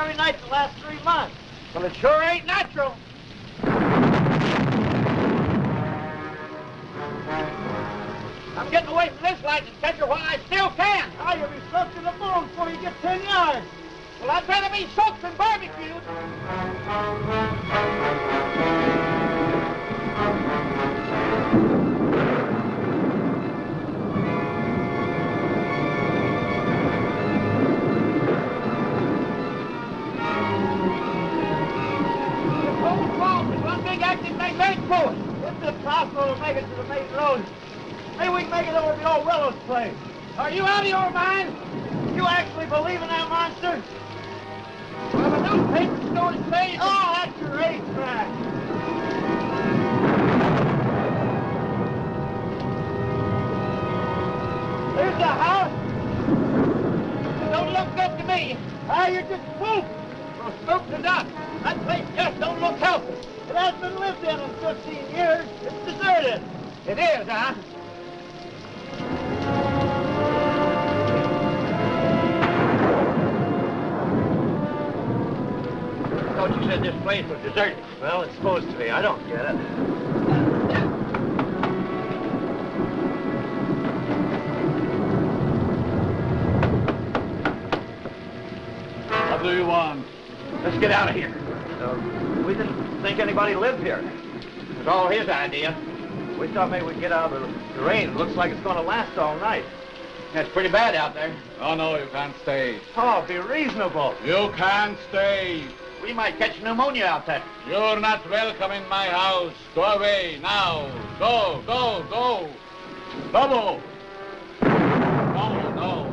every night the last 3 months. Well, it sure ain't natural. I'm getting away from this lightning catcher while I still can. Oh, you'll be soaked to the bone before you get 10 yards. Well, I'd rather be soaked than barbecued. It's impossible to make it to the main road. Maybe we can make it over to the old Willow's place. Are you out of your mind? You actually believe in that monster? Well, the newspaper's going to say... Oh, that's your racetrack. There's the house. Don't look good to me. Ah, you're just spooked. Well, spooked to death. That place just don't look healthy. It hasn't been lived in 15 years. It's deserted. It is, huh? I thought you said this place was deserted. Well, it's supposed to be. I don't get it. What do you want? Let's get out of here. We didn't think anybody lived here. It was all his idea. We thought maybe we'd get out of the rain. It looks like it's going to last all night. It's pretty bad out there. Oh, no, you can't stay. Oh, be reasonable. You can't stay. We might catch pneumonia out there. You're not welcome in my house. Go away now. Go, go, go. Double. No.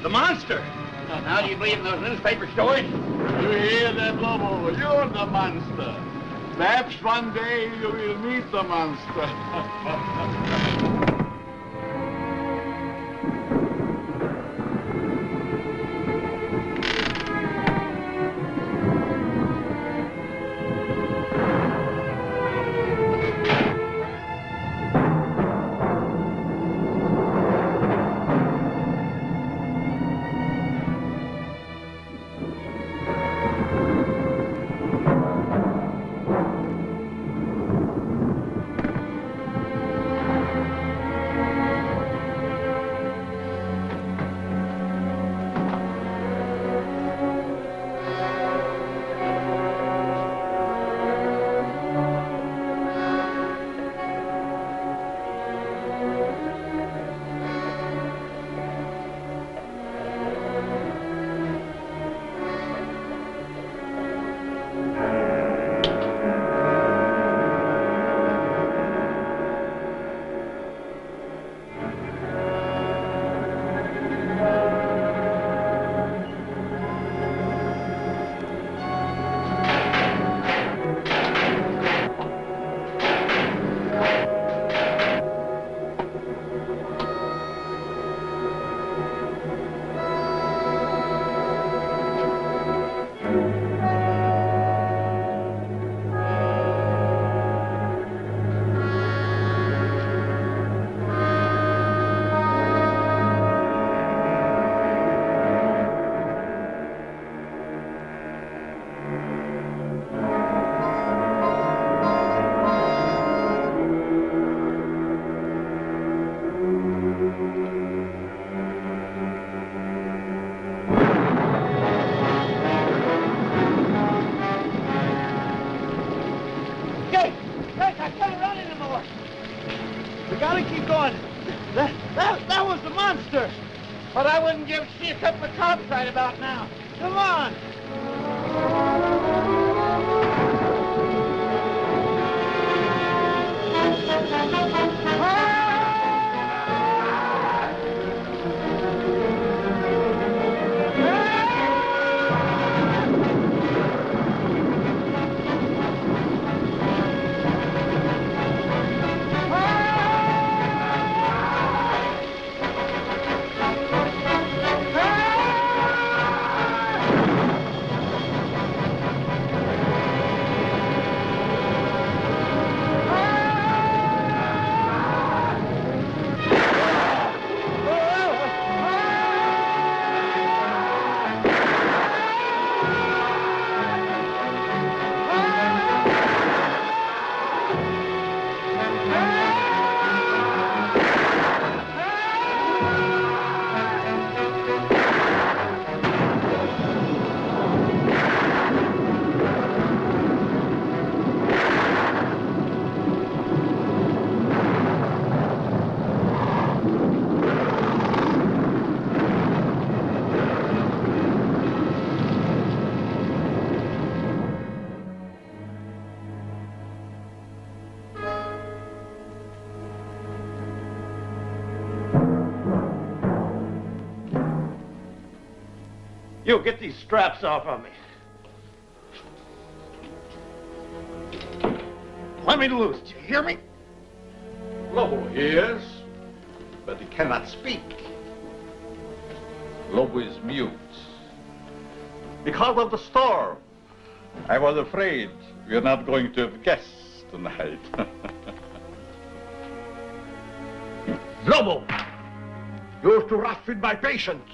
The monster. Now, do you believe in those newspaper stories? You hear that, Lobo? You're the monster. Perhaps one day you will meet the monster. That was the monster. But I wouldn't give she a couple of cops right about now. Come on. You get these straps off of me. Let me loose. Do you hear me? Lobo hears, but he cannot speak. Lobo is mute. Because of the storm. I was afraid we're not going to have guests tonight. Lobo! You're too rough with my patience.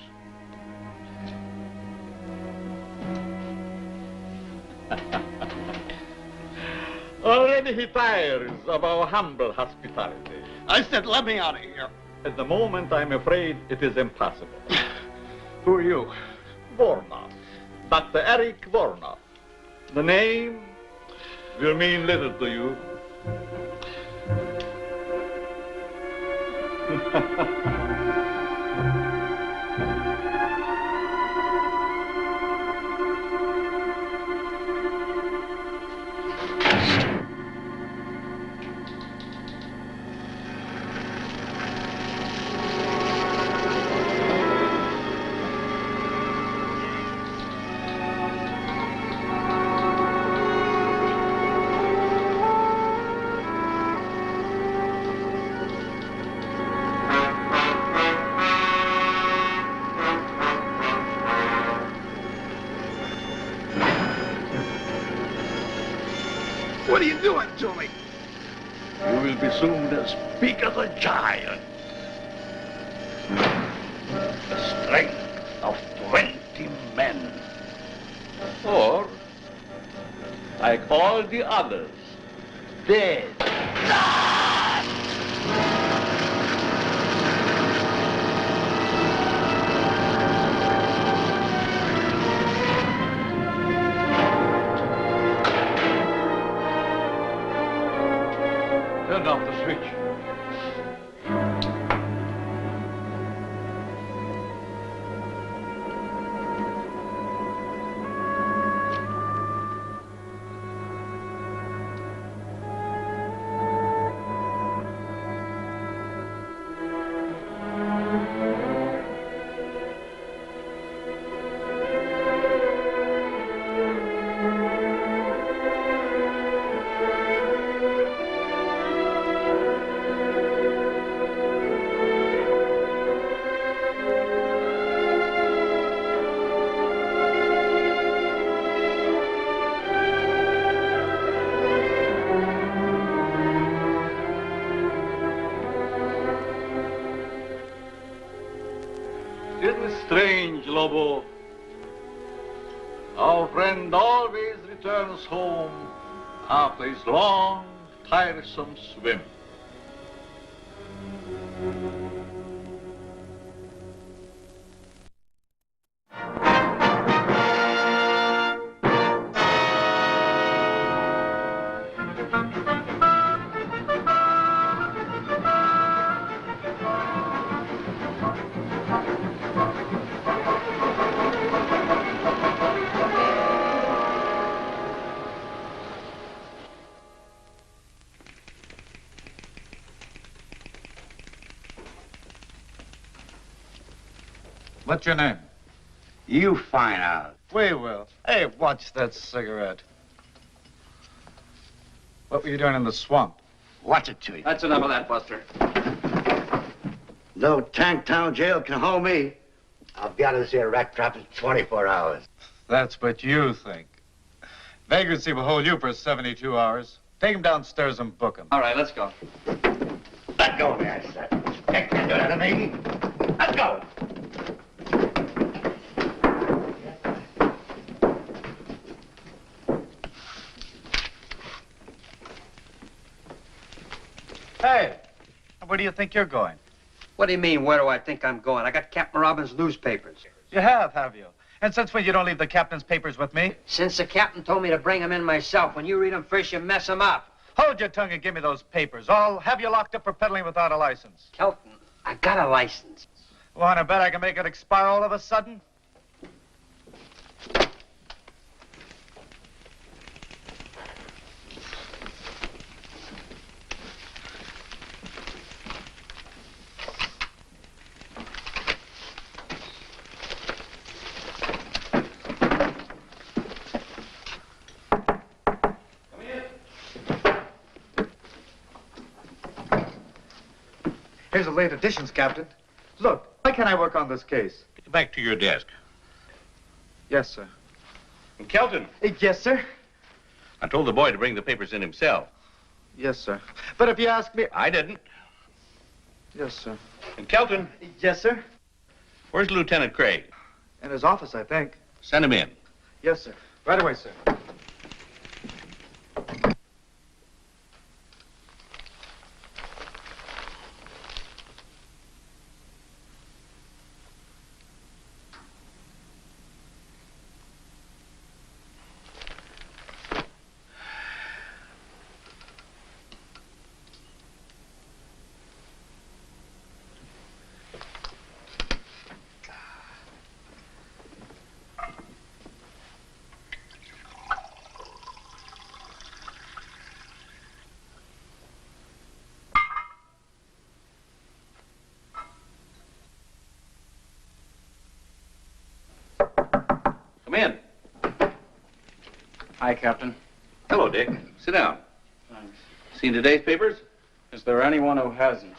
Already he tires of our humble hospitality. I said, let me out of here. At the moment, I'm afraid it is impossible. Who are you? Vornov. Dr. Eric Vornov. The name will mean little to you. What are you doing to me? You will be soon as big as a giant. The strength of 20 men. Or, like all the others, dead. Turn off the switch. Strange, Lobo. Our friend always returns home after his long, tiresome swim. What's your name? You find out. We will. Hey, watch that cigarette. What were you doing in the swamp? Watch it to you. That's enough of that, Buster. No Tanktown jail can hold me. I'll be out of this here rat trap in 24 hours. That's what you think. Vagrancy will hold you for 72 hours. Take him downstairs and book him. All right, let's go. Let go of me, I said. Can't do that to me. Let go. Hey, where do you think you're going? What do you mean, where do I think I'm going? I got Captain Robbins' newspapers. You have you? And since when you don't leave the captain's papers with me? Since the captain told me to bring them in myself. When you read them first, you mess them up. Hold your tongue and give me those papers. I'll have you locked up for peddling without a license. Kelton, I got a license. Want to bet I can make it expire all of a sudden? Here's the late editions, Captain. Look, why can't I work on this case? Get back to your desk. Yes, sir. And Kelton, Yes, sir. I told the boy to bring the papers in himself. Yes, sir. But if you ask me... I didn't. Yes, sir. And Kelton, Yes, sir. where's Lieutenant Craig? In his office, I think. Send him in. Yes, sir. Right away, sir. Come in. Hi, Captain. Hello, Dick. Sit down. Thanks. Seen today's papers? Is there anyone who hasn't?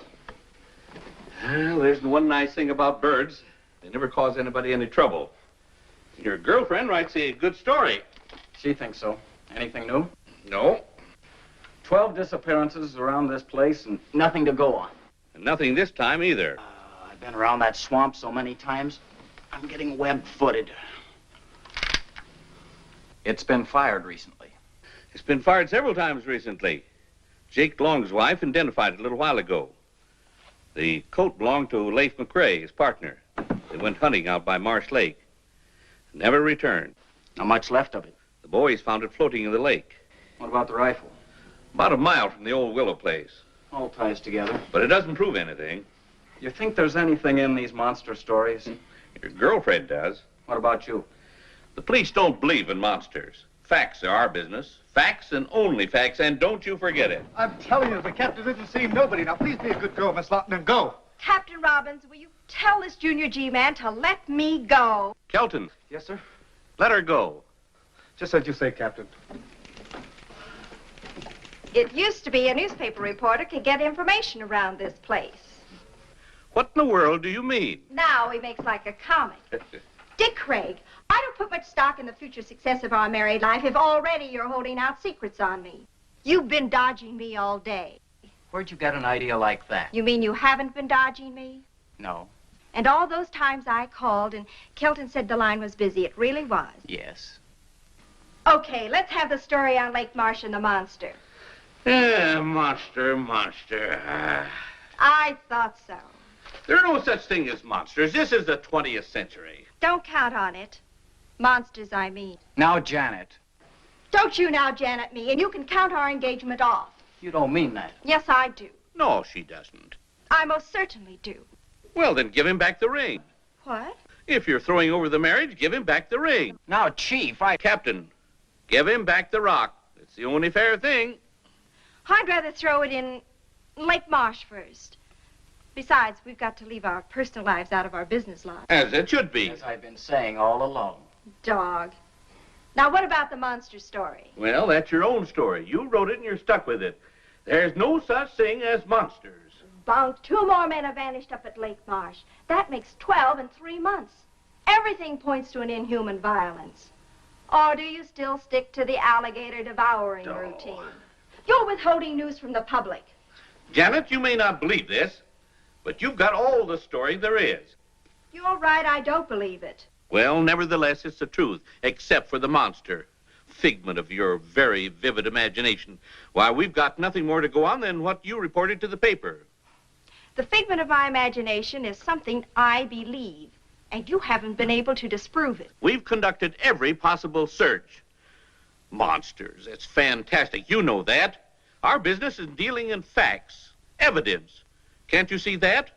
Well, there's the one nice thing about birds. They never cause anybody any trouble. Your girlfriend writes a good story. She thinks so. Anything new? No. 12 disappearances around this place and nothing to go on. And nothing this time either. I've been around that swamp so many times, I'm getting web-footed. It's been fired recently. It's been fired several times recently. Jake Long's wife identified it a little while ago. The coat belonged to Leif McCoy, his partner. They went hunting out by Marsh Lake. Never returned. Not much left of it. The boys found it floating in the lake. What about the rifle? About a mile from the old willow place. All ties together. But it doesn't prove anything. You think there's anything in these monster stories? Your girlfriend does. What about you? The police don't believe in monsters. Facts are our business. Facts and only facts, and don't you forget it. I'm telling you, the captain didn't see nobody. Now, please be a good girl, Miss Lawton, and go. Captain Robbins, will you tell this Junior G man to let me go? Kelton, Yes, sir? let her go. Just as you say, Captain. It used to be a newspaper reporter could get information around this place. What in the world do you mean? Now he makes like a comic. Dick Craig, I don't put much stock in the future success of our married life if already you're holding out secrets on me. You've been dodging me all day. Where'd you get an idea like that? You mean you haven't been dodging me? No. And all those times I called and Kelton said the line was busy, it really was. Yes. Okay, let's have the story on Lake Marsh and the monster. Monster. I thought so. There are no such thing as monsters. This is the 20th century. Don't count on it. Monsters, I mean. Now, Janet, Don't you now Janet me, and you can count our engagement off. you don't mean that. Yes, I do. No, she doesn't. I most certainly do. Well, then give him back the ring. What? If you're throwing over the marriage, give him back the ring. Now, Chief, Captain, give him back the rock. It's the only fair thing. I'd rather throw it in Lake Marsh first. Besides, we've got to leave our personal lives out of our business lives. As it should be. As I've been saying all along. Dog. Now, what about the monster story? Well, that's your own story. You wrote it and you're stuck with it. There's no such thing as monsters. Bunk, 2 more men have vanished up at Lake Marsh. That makes 12 in 3 months. Everything points to an inhuman violence. Or do you still stick to the alligator devouring routine? You're withholding news from the public. Janet, you may not believe this, but you've got all the story there is. You're right, I don't believe it. Well, nevertheless, it's the truth, except for the monster. Figment of your very vivid imagination. Why, we've got nothing more to go on than what you reported to the paper. The figment of my imagination is something I believe, and you haven't been able to disprove it. We've conducted every possible search. Monsters, it's fantastic. You know that. Our business is dealing in facts, evidence. Can't you see that?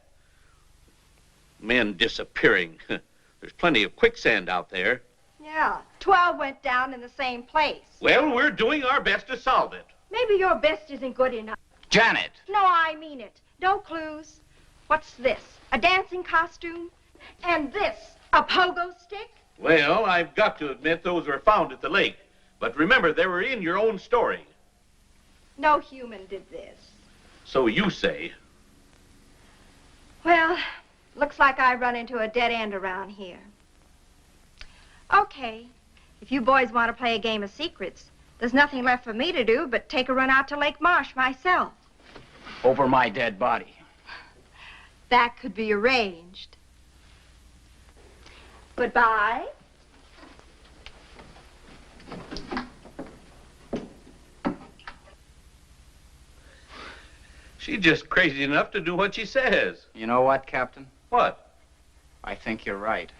Men disappearing. There's plenty of quicksand out there. Yeah, 12 went down in the same place. Well, we're doing our best to solve it. Maybe your best isn't good enough. Janet! No, I mean it. No clues. What's this? A dancing costume? And this, a pogo stick? Well, I've got to admit those were found at the lake. But remember, they were in your own story. No human did this. So you say. Well, looks like I run into a dead end around here. Okay, if you boys want to play a game of secrets, there's nothing left for me to do but take a run out to Lake Marsh myself. Over my dead body. That could be arranged. Goodbye. She's just crazy enough to do what she says. You know what, Captain? What? I think you're right.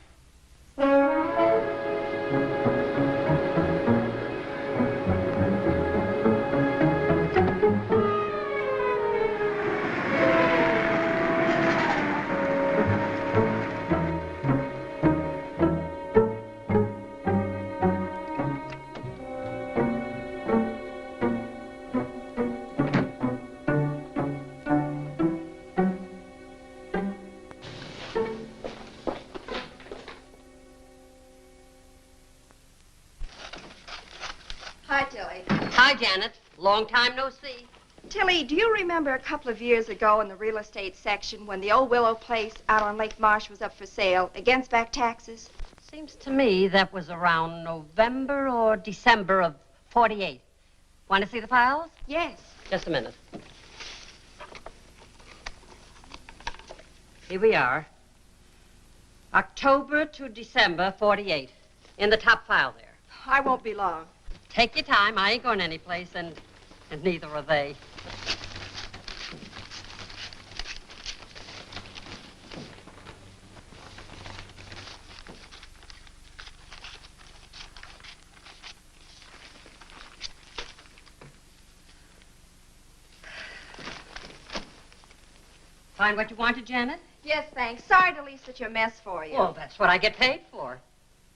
Hi, Tilly. Hi, Janet. Long time no see. Tilly, do you remember a couple of years ago in the real estate section when the old Willow place out on Lake Marsh was up for sale against back taxes? Seems to me that was around November or December of 48. Want to see the files? Yes. Just a minute. Here we are. October to December 48. In the top file there. I won't be long. Take your time. I ain't going anyplace, and neither are they. Find what you wanted, Janet? Yes, thanks. Sorry to leave such a mess for you. Well, that's what I get paid for.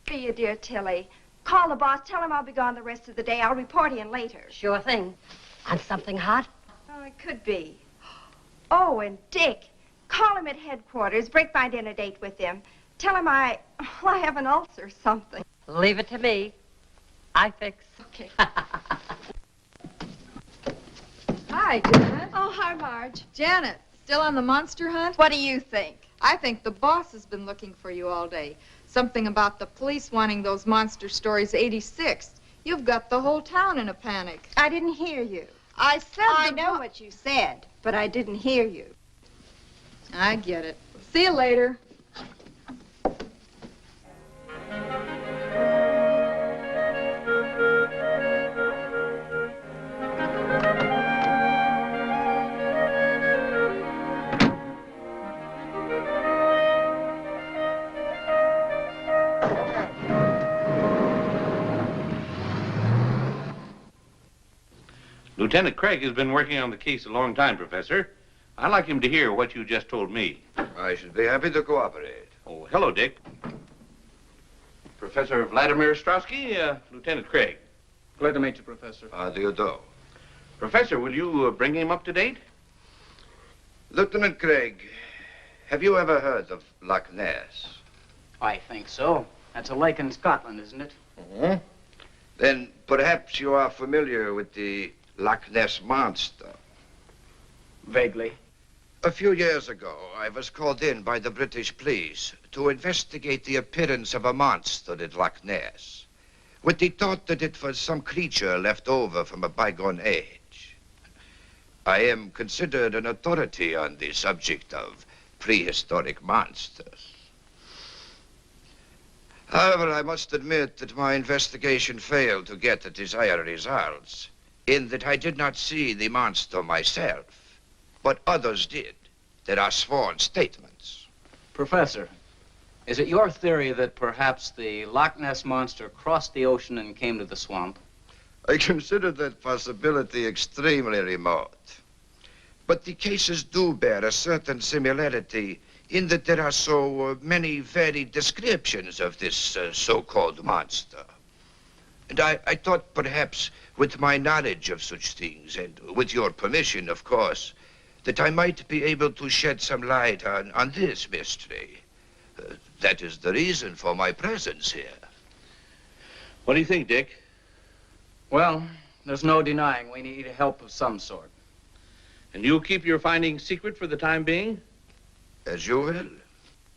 Be you, dear Tilly. Call the boss. Tell him I'll be gone the rest of the day. I'll report in later. Sure thing. On something hot? Oh, it could be. Oh, and Dick. Call him at headquarters. Break my dinner date with him. Tell him I have an ulcer or something. Leave it to me. I fix. Okay. Hi, Janet. Oh, hi, Marge. Janet, still on the monster hunt? What do you think? I think the boss has been looking for you all day. Something about the police wanting those monster stories 86th. You've got the whole town in a panic. I didn't hear you. I said I know what you said, but I didn't hear you. I get it. See you later. Lieutenant Craig has been working on the case a long time, Professor. I'd like him to hear what you just told me. I should be happy to cooperate. Oh, hello, Dick. Professor Vladimir Ostrowski, Lieutenant Craig. Glad to meet you, Professor. How do you do? Professor, will you bring him up to date? Lieutenant Craig, have you ever heard of Loch Ness? I think so. That's a lake in Scotland, isn't it? Mm-hmm. Then perhaps you are familiar with the Loch Ness Monster. Vaguely. A few years ago, I was called in by the British police to investigate the appearance of a monster at Loch Ness, with the thought that it was some creature left over from a bygone age. I am considered an authority on the subject of prehistoric monsters. However, I must admit that my investigation failed to get the desired results, in that I did not see the monster myself, but others did. There are sworn statements. Professor, is it your theory that perhaps the Loch Ness Monster crossed the ocean and came to the swamp? I consider that possibility extremely remote. But the cases do bear a certain similarity in that there are so many varied descriptions of this so-called monster. And I thought perhaps with my knowledge of such things, and with your permission, of course, that I might be able to shed some light on this mystery. That is the reason for my presence here. What do you think, Dick? Well, there's no denying we need help of some sort. And you'll keep your findings secret for the time being? As you will.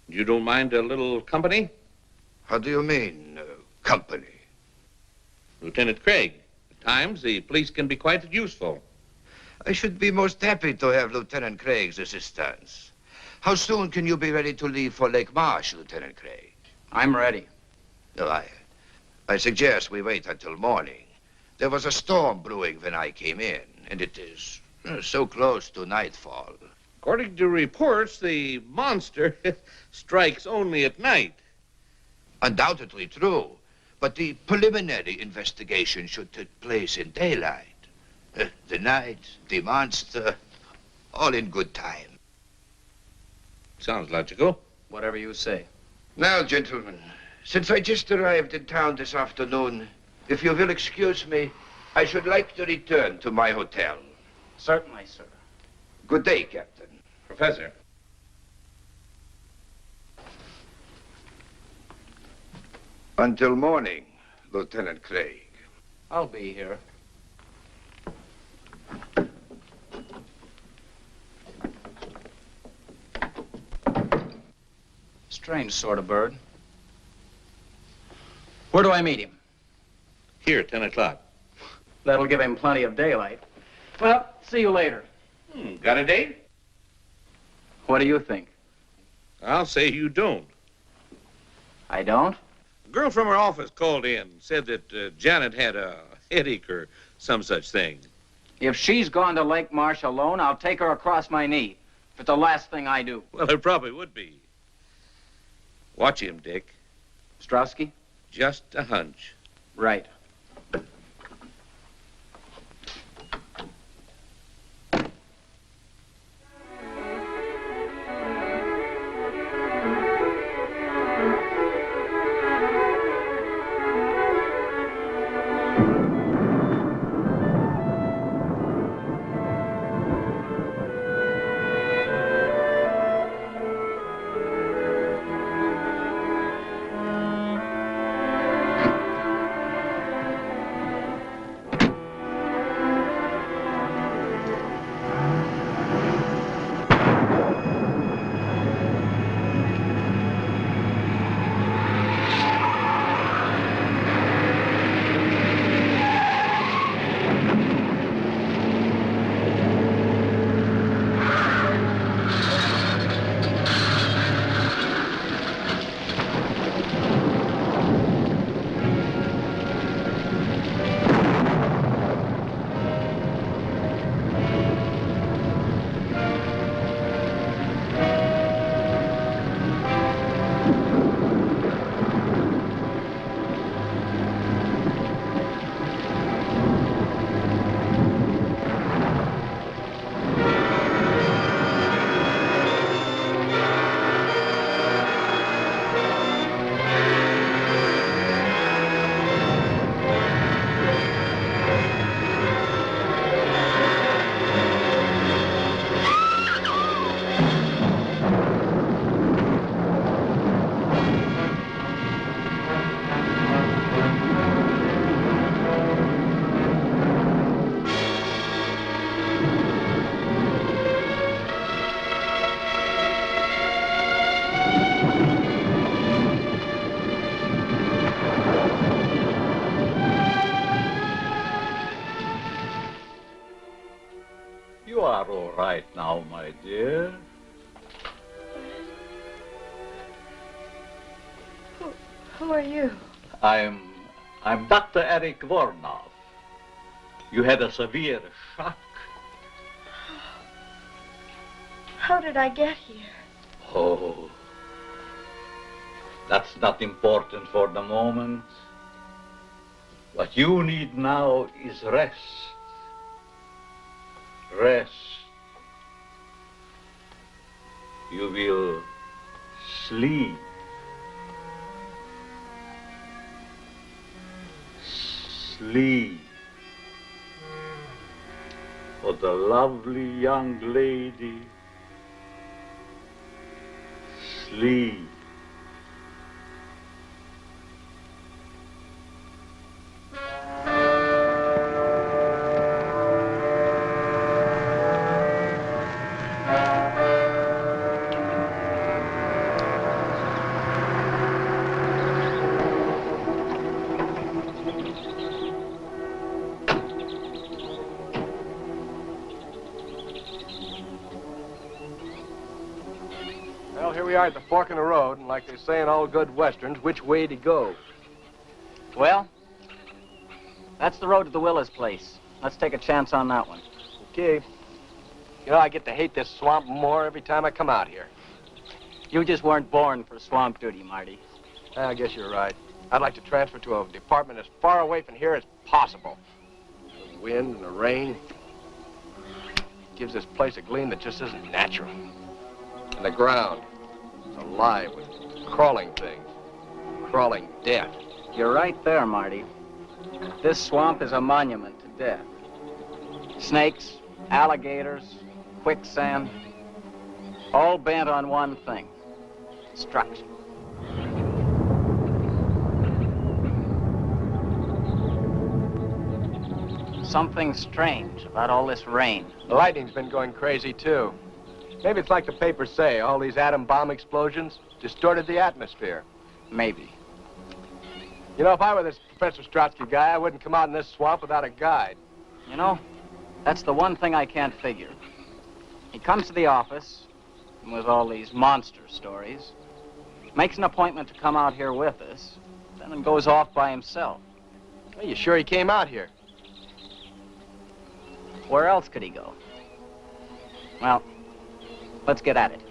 You don't mind a little company? How do you mean, company? Lieutenant Craig, at times the police can be quite useful. I should be most happy to have Lieutenant Craig's assistance. How soon can you be ready to leave for Lake Marsh, Lieutenant Craig? I'm ready. No, I suggest we wait until morning. There was a storm brewing when I came in, and it is so close to nightfall. According to reports, the monster strikes only at night. Undoubtedly true, but the preliminary investigation should take place in daylight. The night, the monster, all in good time. Sounds logical. Whatever you say. Now, gentlemen, since I just arrived in town this afternoon, if you will excuse me, I should like to return to my hotel. Certainly, sir. Good day, Captain. Professor. Until morning, Lieutenant Craig. I'll be here. Strange sort of bird. Where do I meet him? Here, 10 o'clock. That'll give him plenty of daylight. Well, see you later. Got a date? What do you think? I'll say you don't. I don't? A girl from her office called in, said that Janet had a headache or some such thing. If she's gone to Lake Marsh alone, I'll take her across my knee. If it's the last thing I do. Well, it probably would be. Watch him, Dick. Strowski? Just a hunch. Right. You are all right now, my dear. Who are you? I'm Dr. Eric Vornov. You had a severe shock. How did I get here? Oh, that's not important for the moment. What you need now is rest. Rest. You will sleep. Sleep. For the lovely young lady. Sleep. we are at the fork in the road, and like they say in all good westerns, which way to go? Well, that's the road to the Willis place. Let's take a chance on that one. Okay. You know, I get to hate this swamp more every time I come out here. You just weren't born for swamp duty, Marty. I guess you're right. I'd like to transfer to a department as far away from here as possible. The wind and the rain gives this place a gleam that just isn't natural. And the ground is alive with crawling things, crawling death. You're right there, Marty. This swamp is a monument to death. Snakes, alligators, quicksand, all bent on one thing: destruction. Something strange about all this rain. The lightning's been going crazy, too. Maybe it's like the papers say, all these atom bomb explosions distorted the atmosphere. Maybe. You know, if I were this Professor Strotsky guy, I wouldn't come out in this swamp without a guide. You know, that's the one thing I can't figure. He comes to the office with all these monster stories, makes an appointment to come out here with us, then goes off by himself. Are you sure he came out here? Where else could he go? Well, let's get at it.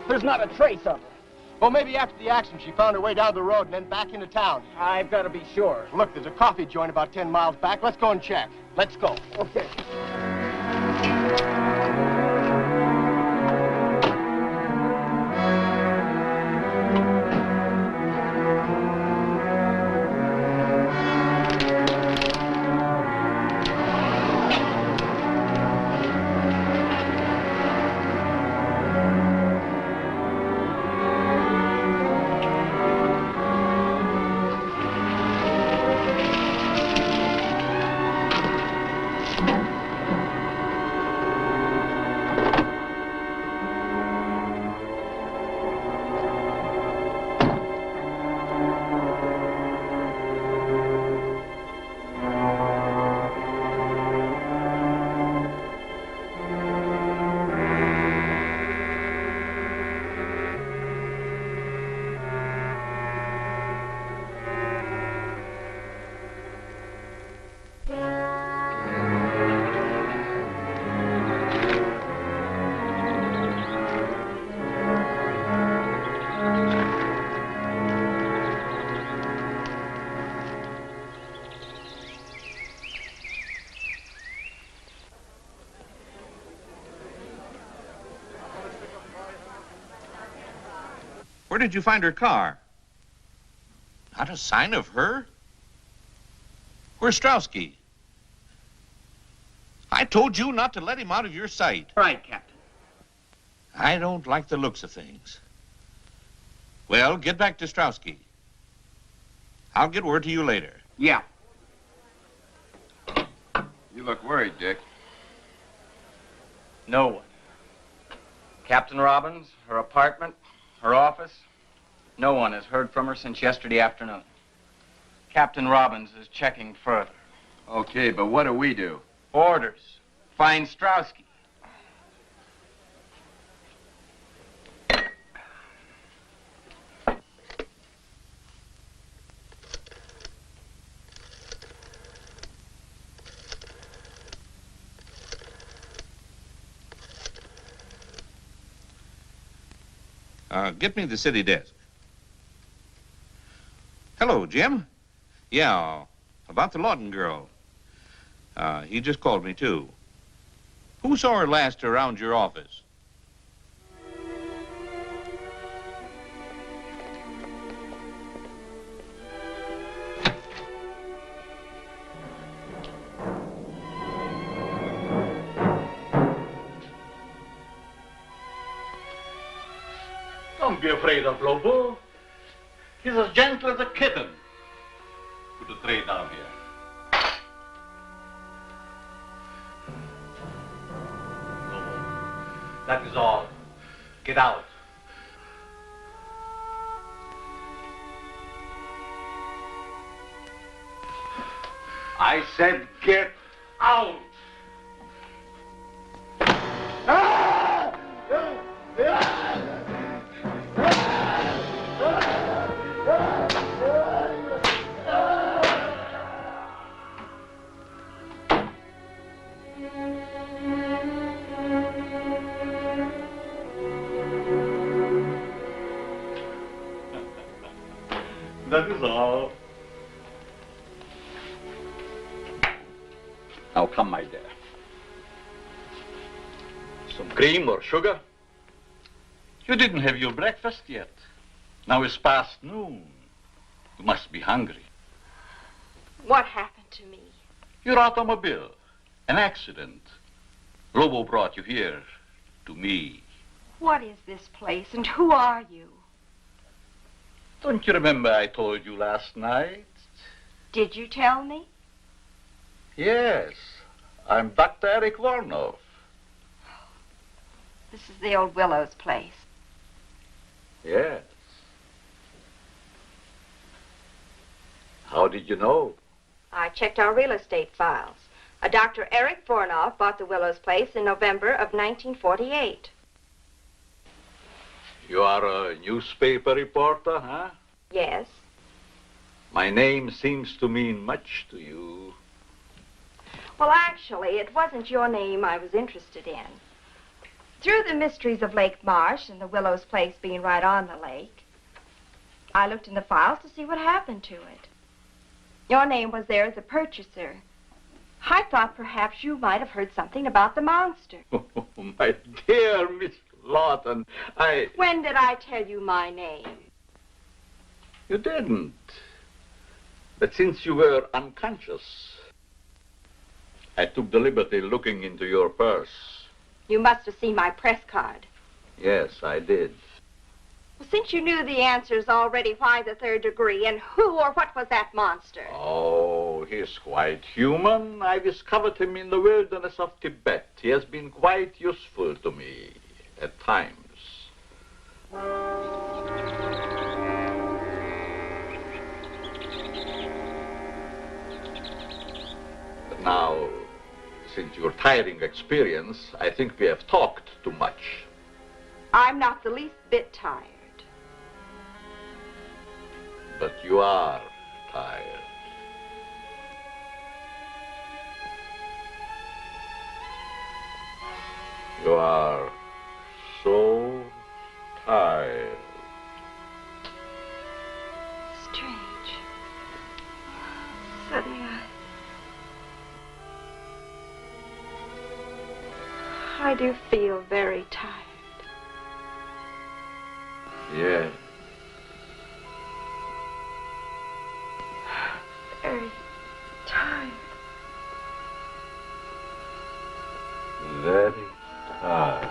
There's not a trace of her. Well, maybe after the accident, she found her way down the road and then back into town. I've got to be sure. Look, there's a coffee joint about 10 miles back. Let's go and check. Let's go. Okay. Where did you find her car? Not a sign of her? Where's Strowski? I told you not to let him out of your sight. Right, Captain. I don't like the looks of things. Well, get back to Strowski. I'll get word to you later. Yeah. You look worried, Dick. No one. Captain Robbins, her apartment, her office. No one has heard from her since yesterday afternoon. Captain Robbins is checking further. Okay, but what do we do? Orders. Find Strowski. Get me the city desk. Hello, Jim. Yeah, about the Lawton girl. He just called me, too. Who saw her last around your office? Don't be afraid of Lobo. He's as gentle as a kitten. Put the tray down here. Lobo, that is all. Get out. I said get out. That is all. Now come, my dear. Some cream or sugar? You didn't have your breakfast yet. Now it's past noon. You must be hungry. What happened to me? Your automobile. An accident. Lobo brought you here to me. What is this place and who are you? Don't you remember I told you last night? Did you tell me? Yes. I'm Dr. Eric Warnoff. This is the old Willow's place. Yes. How did you know? I checked our real estate files. A Dr. Eric Warnoff bought the Willow's place in November of 1948. You are a newspaper reporter, huh? Yes. My name seems to mean much to you. Well, actually, it wasn't your name I was interested in. Through the mysteries of Lake Marsh and the Willow's place being right on the lake, I looked in the files to see what happened to it. Your name was there as a purchaser. I thought perhaps you might have heard something about the monster. Oh, my dear Miss Lawton, When did I tell you my name? You didn't. But since you were unconscious, I took the liberty looking into your purse. You must have seen my press card. Yes, I did. Well, since you knew the answers already, why the third degree, and who or what was that monster? Oh, he's quite human. I discovered him in the wilderness of Tibet. He has been quite useful to me at times. But now, since your tiring experience, I think we have talked too much. I'm not the least bit tired. But you are tired. You are so tired. Strange. Suddenly I do feel very tired. Yes. Very tired. Very tired.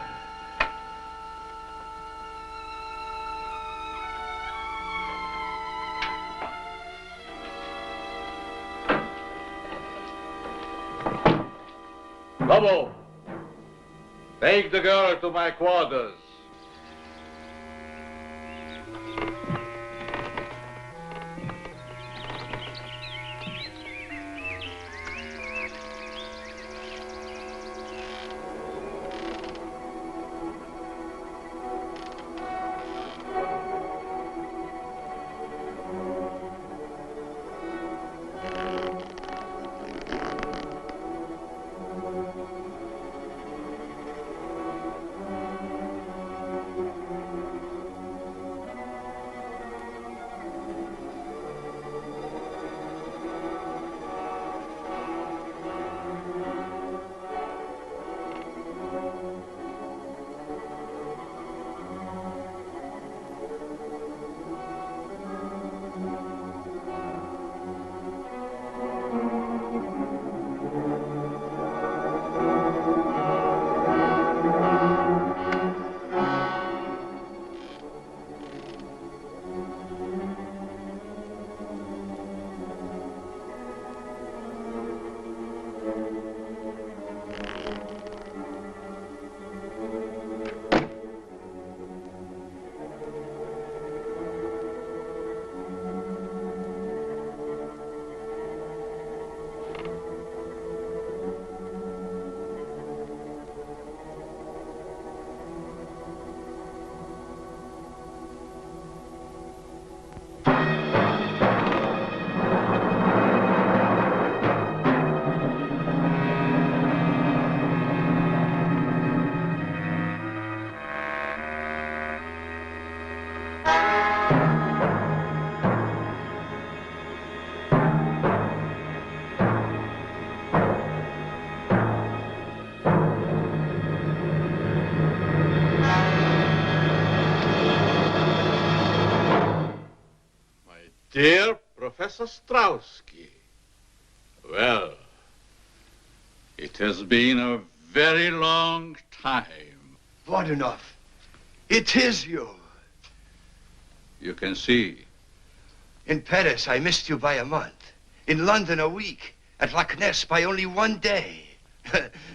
Lobo, take the girl to my quarters. Dear Professor Strauski, well, it has been a very long time. Voronov, it is you. You can see. In Paris, I missed you by a month. In London, a week. At Loch Ness, by only 1 day.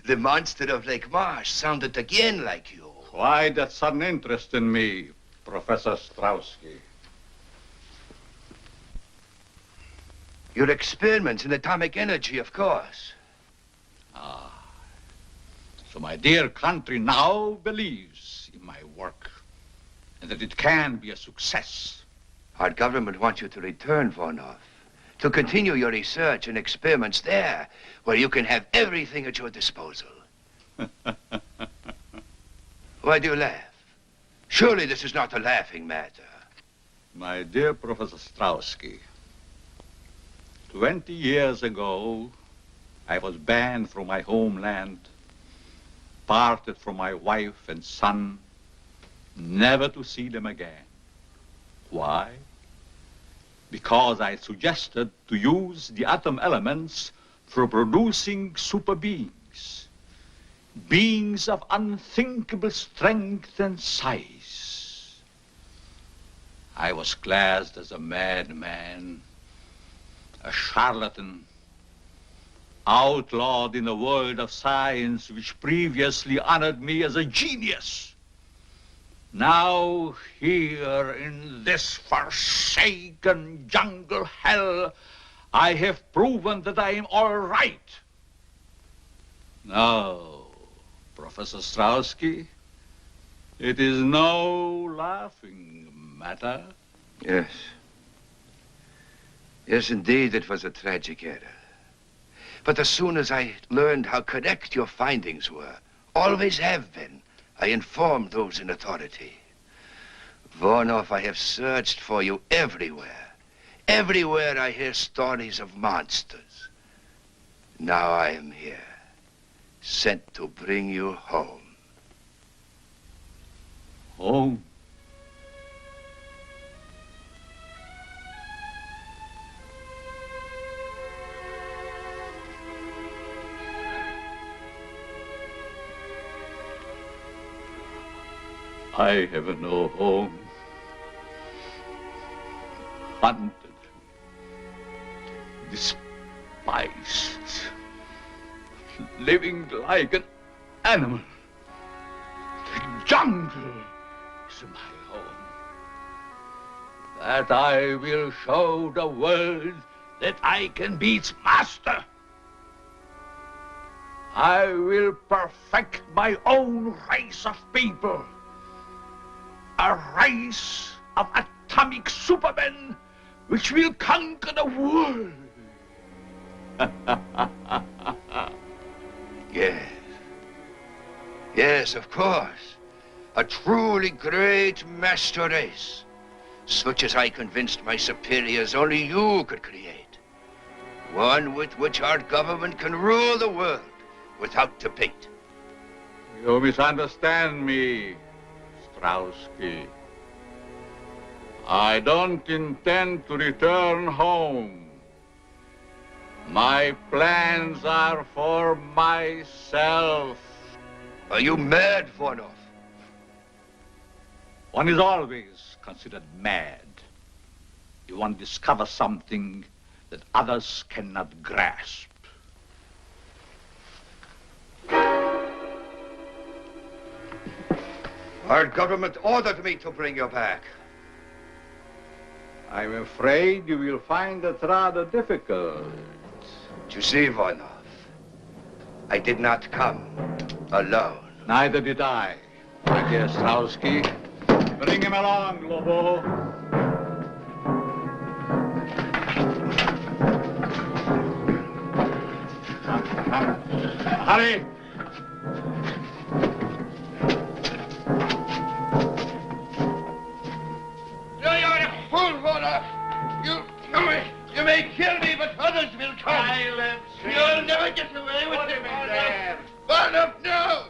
The monster of Lake Marsh sounded again like you. Why that sudden interest in me, Professor Strauski? Your experiments in atomic energy, of course. Ah. So my dear country now believes in my work and that it can be a success. Our government wants you to return, Voronov, to continue your research and experiments there, where you can have everything at your disposal. Why do you laugh? Surely this is not a laughing matter. My dear Professor Strauski, 20 years ago, I was banned from my homeland, parted from my wife and son, never to see them again. Why? Because I suggested to use the atom elements for producing super beings, beings of unthinkable strength and size. I was classed as a madman, a charlatan, outlawed in a world of science which previously honored me as a genius. Now, here in this forsaken jungle hell, I have proven that I am all right. Now, Professor Strauski, it is no laughing matter. Yes. Yes, indeed, it was a tragic error. But as soon as I learned how correct your findings were, always have been, I informed those in authority. Voronov, I have searched for you everywhere. Everywhere I hear stories of monsters. Now I am here, sent to bring you home. Home? I have no home. Hunted, despised, living like an animal. The jungle is my home. That I will show the world that I can be its master. I will perfect my own race of people. A race of atomic supermen which will conquer the world. Yes. Yes, of course. A truly great master race, such as I convinced my superiors only you could create. One with which our government can rule the world without debate. You misunderstand me, Strauski. I don't intend to return home. My plans are for myself. Are you mad, Voronov? One is always considered mad. You want to discover something that others cannot grasp. Our government ordered me to bring you back. I'm afraid you will find it rather difficult. You see, Voronov, I did not come alone. Neither did I, my dear Strauski. Bring him along, Lobo. Come. Hurry! You may kill me, but others will come. Silence. You'll never get away with it, There. Voronov, no!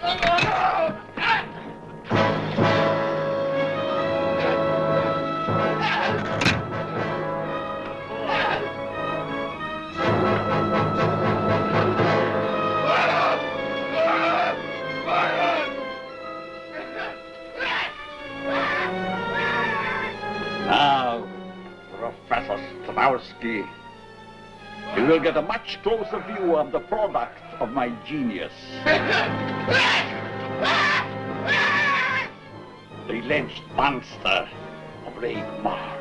No, no! Lebowski, you will get a much closer view of the product of my genius. The lynched monster of Lake March.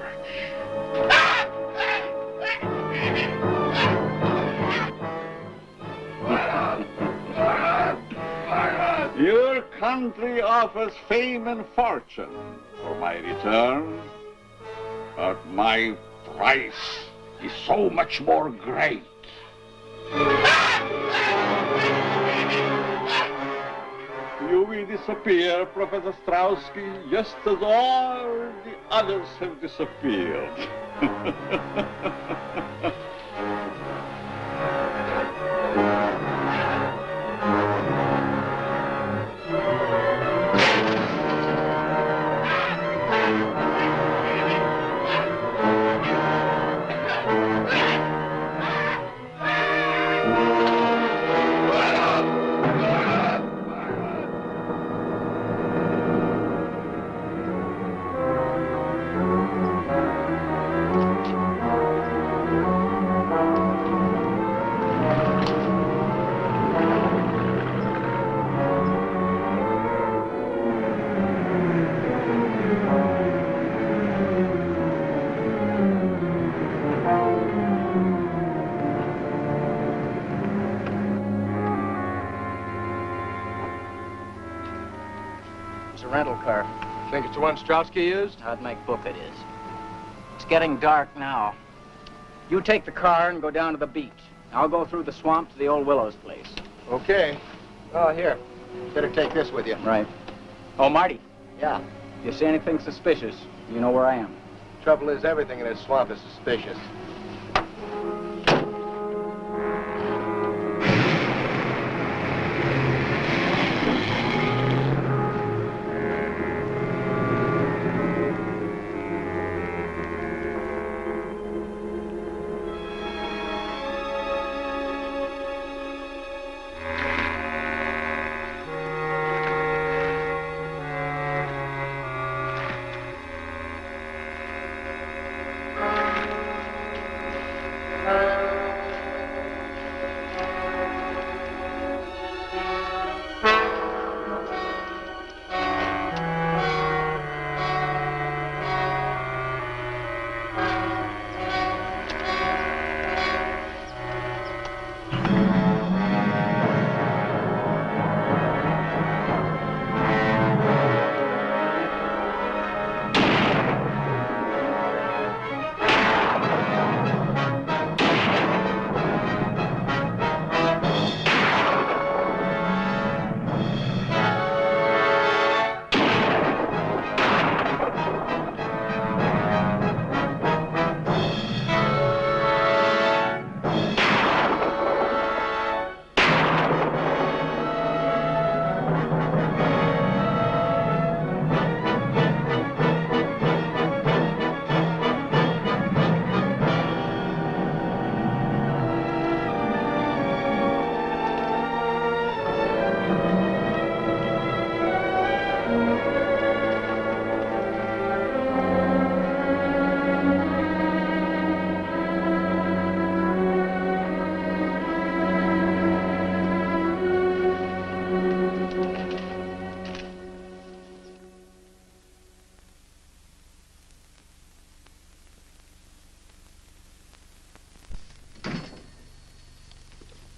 Your country offers fame and fortune for my return, but my price is so much more great. You will disappear, Professor Strowski, just as all the others have disappeared. Rental car. Think it's the one Strowski used? I'd make book it is. It's getting dark now. You take the car and go down to the beach. I'll go through the swamp to the old Willows place. Okay. Oh, here. Better take this with you. Right. Oh, Marty. Yeah. If you see anything suspicious, you know where I am. Trouble is, everything in this swamp is suspicious.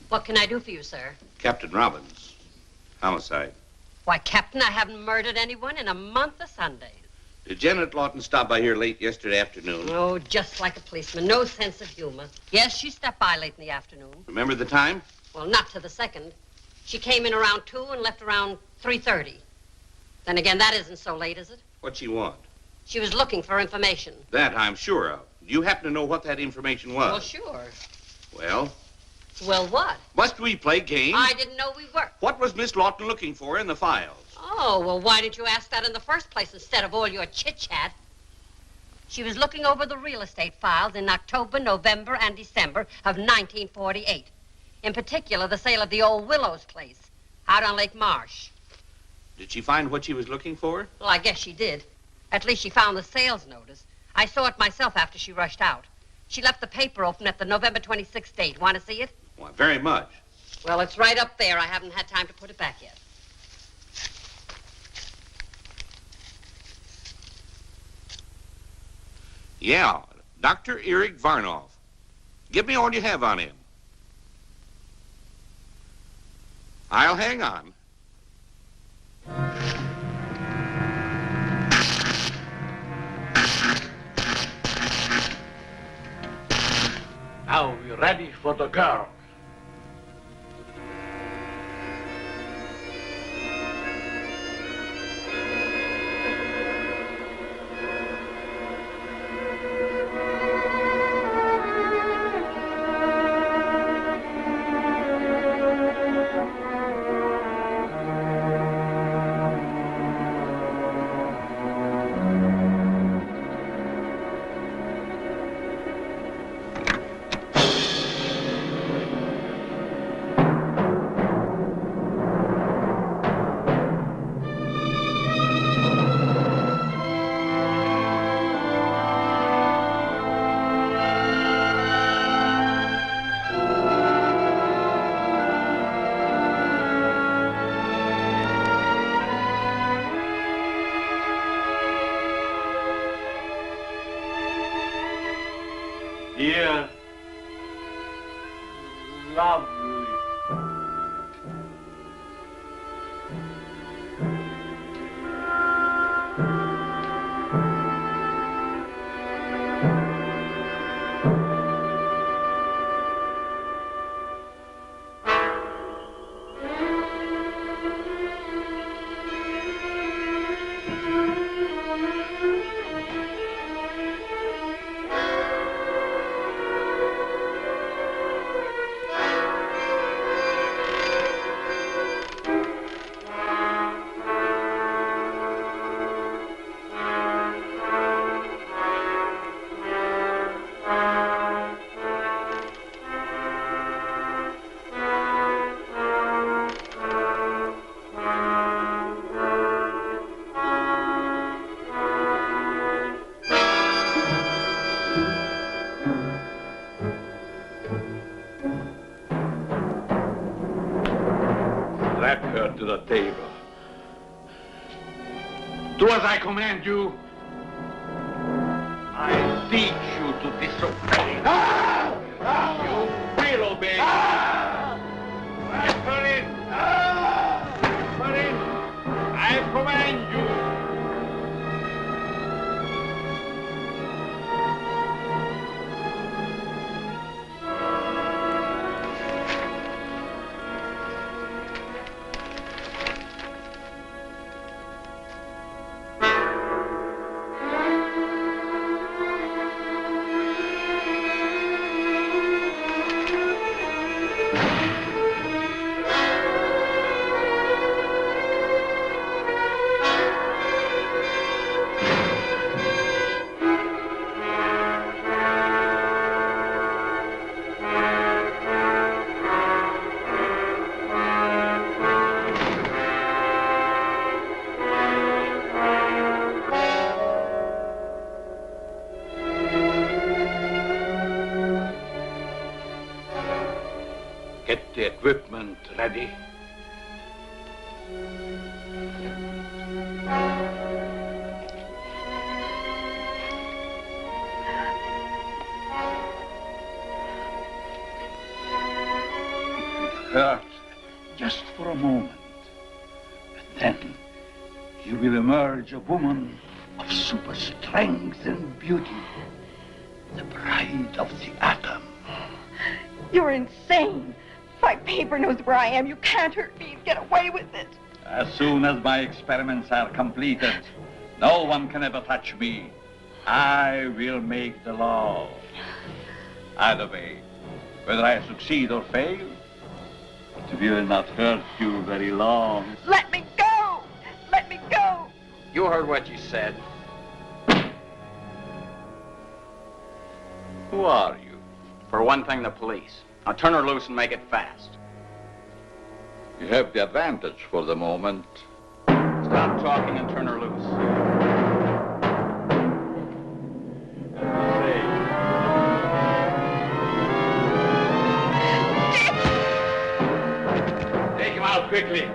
What can I do for you, sir? Captain Robbins. Homicide. Why, Captain, I haven't murdered anyone in a month of Sundays. Did Janet Lawton stop by here late yesterday afternoon? Oh, just like a policeman. No sense of humor. Yes, she stopped by late in the afternoon. Remember the time? Well, not to the second. She came in around 2 and left around 3:30. Then again, that isn't so late, is it? What'd she want? She was looking for information. That I'm sure of. Do you happen to know what that information was? Well, sure. Well? Well, what? Must we play games? I didn't know we were. What was Miss Lawton looking for in the files? Oh, well, why didn't you ask that in the first place instead of all your chit-chat? She was looking over the real estate files in October, November, and December of 1948. In particular, the sale of the old Willows place out on Lake Marsh. Did she find what she was looking for? Well, I guess she did. At least she found the sales notice. I saw it myself after she rushed out. She left the paper open at the November 26th date. Want to see it? Why, very much. Well, it's right up there. I haven't had time to put it back yet. Yeah, Dr. Eric Varnoff. Give me all you have on him. I'll hang on. Now we're ready for the girl. Dear, lovely. Strap her to the table. Do as I command you. I teach you to disobey. You will obey. Put in! Put in! I command you! Get the equipment ready. It hurts just for a moment. But then you will emerge a woman of super strength and beauty. The bride of the atom. You're insane. My paper knows where I am. You can't hurt me and get away with it. As soon as my experiments are completed, no one can ever touch me. I will make the law. Either way, whether I succeed or fail, it will not hurt you very long. Let me go! Let me go! You heard what you said. Who are you? For one thing, the police. Now turn her loose and make it fast. You have the advantage for the moment. Stop talking and turn her loose. Say, quickly.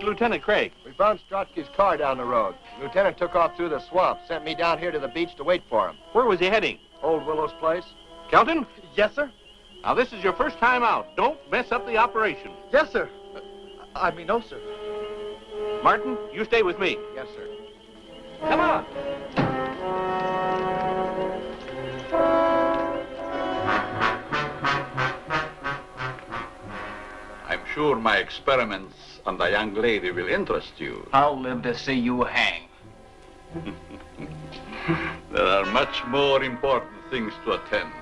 Lieutenant Craig. We found Strotsky's car down the road. The lieutenant took off through the swamp, sent me down here to the beach to wait for him. Where was he heading? Old Willow's place. Kelton? Yes, sir. Now, this is your first time out. Don't mess up the operation. Yes, sir. No, sir. Martin, you stay with me. Yes, sir. Come on. I'm sure my experiments on the young lady will interest you. I'll live to see you hang. There are much more important things to attend.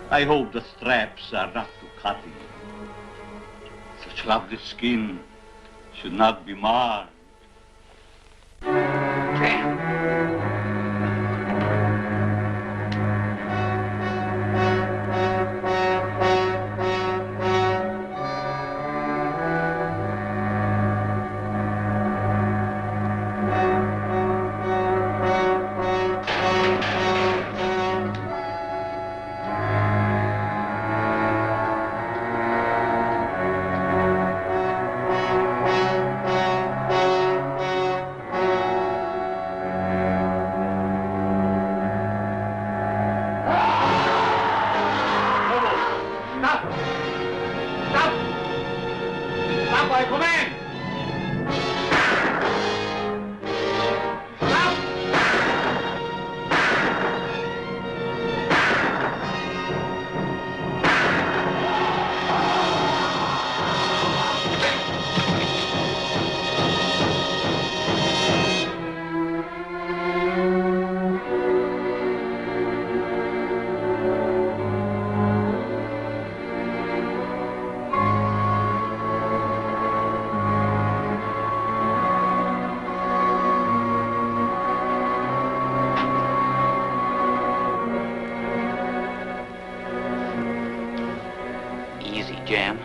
I hope the straps are not too cutting. Such lovely skin should not be marred. Jan.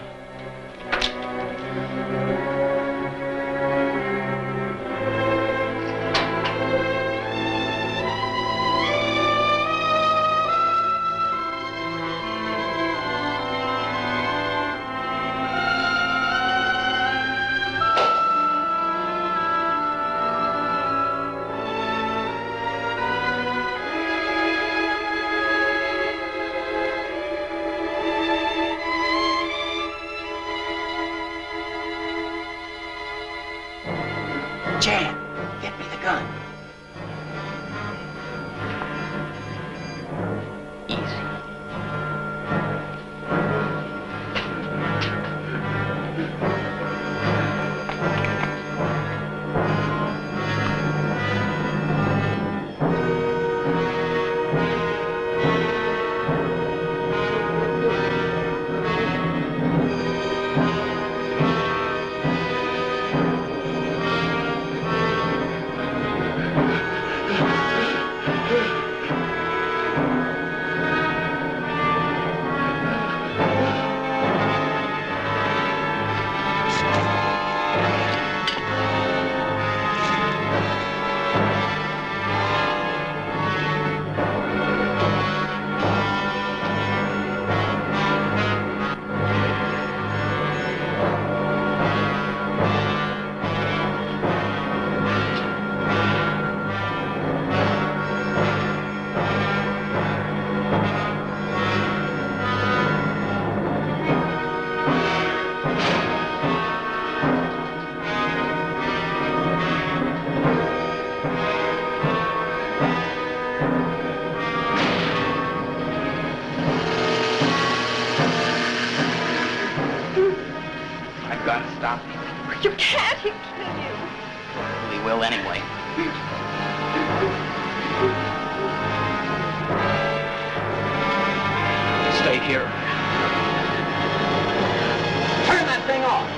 Jan, get me the gun. Easy. stop me. You can't, he'll kill you. We will anyway. Stay here. Turn that thing off.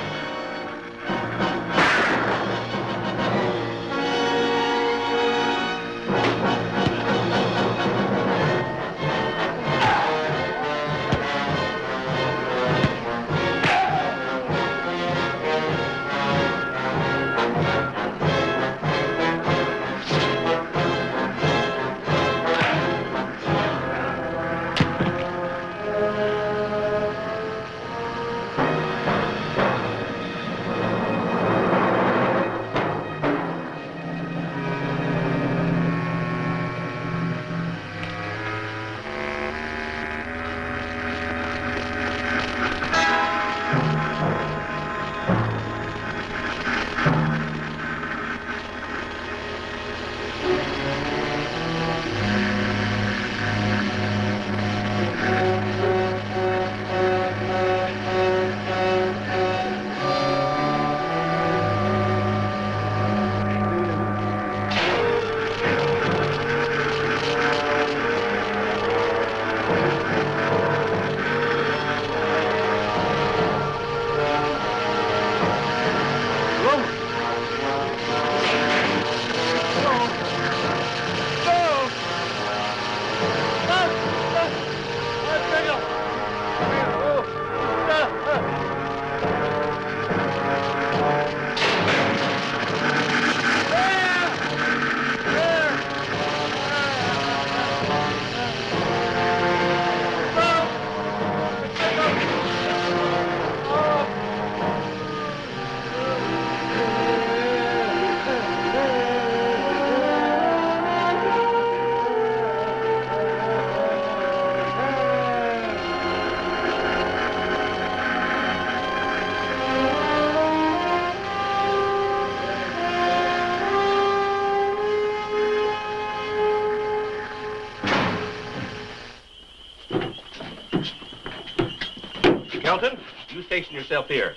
Kelton, you station yourself here.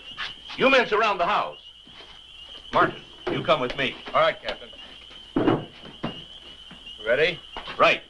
You men surround the house. Martin, you come with me. All right, Captain. Ready? Right.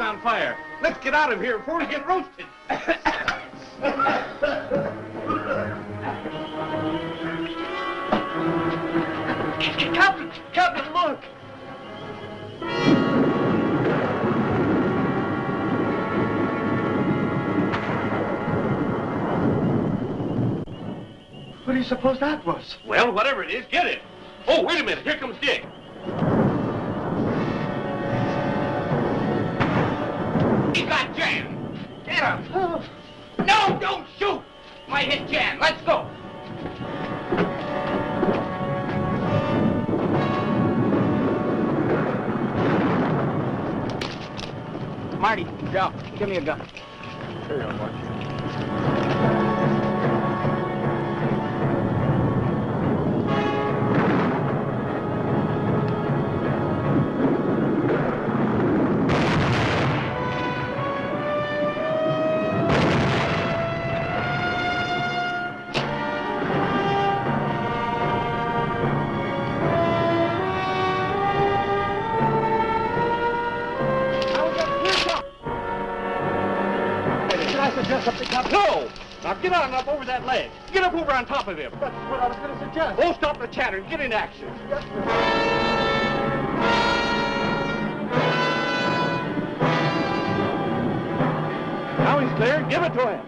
On fire. Let's get out of here before we get roasted. Captain, look. you suppose that was? Well, whatever it is, get it. Oh, wait a minute. Here comes Dick. He got Jan. Get him. No, don't shoot. Might hit Jan. Let's go. Marty, Joe, give me a gun. Here you go, Marty. No! Now get on up over that ledge. Get up over on top of him. That's what I was going to suggest. Oh, stop the chatter and get in action. Yes, sir. Now he's clear. Give it to him.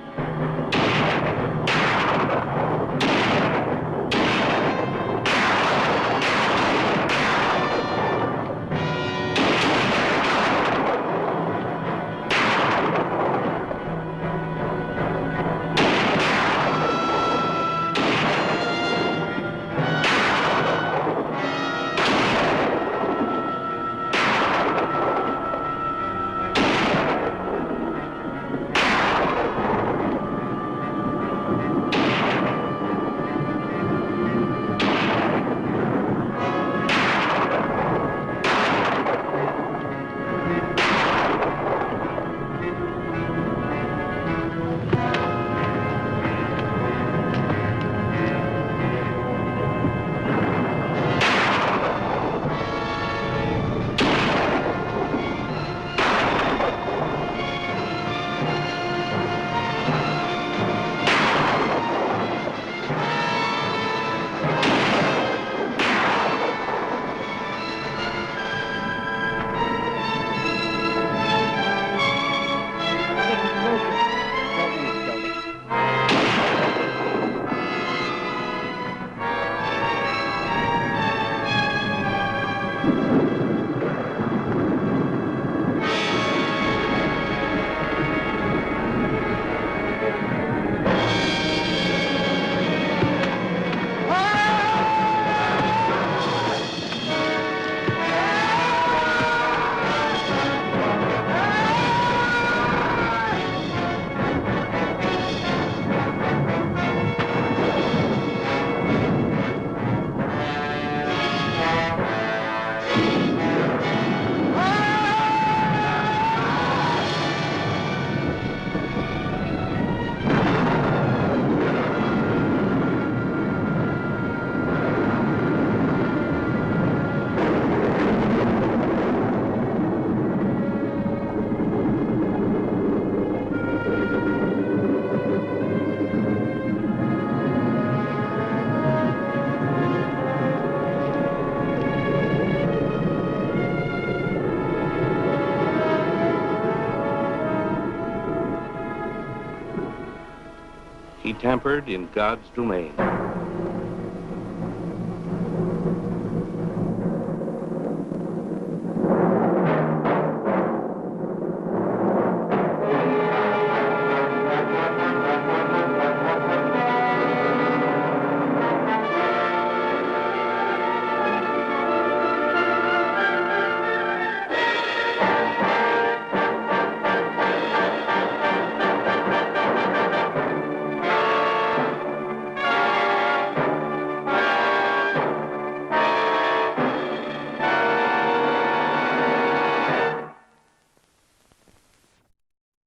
He tampered in God's domain.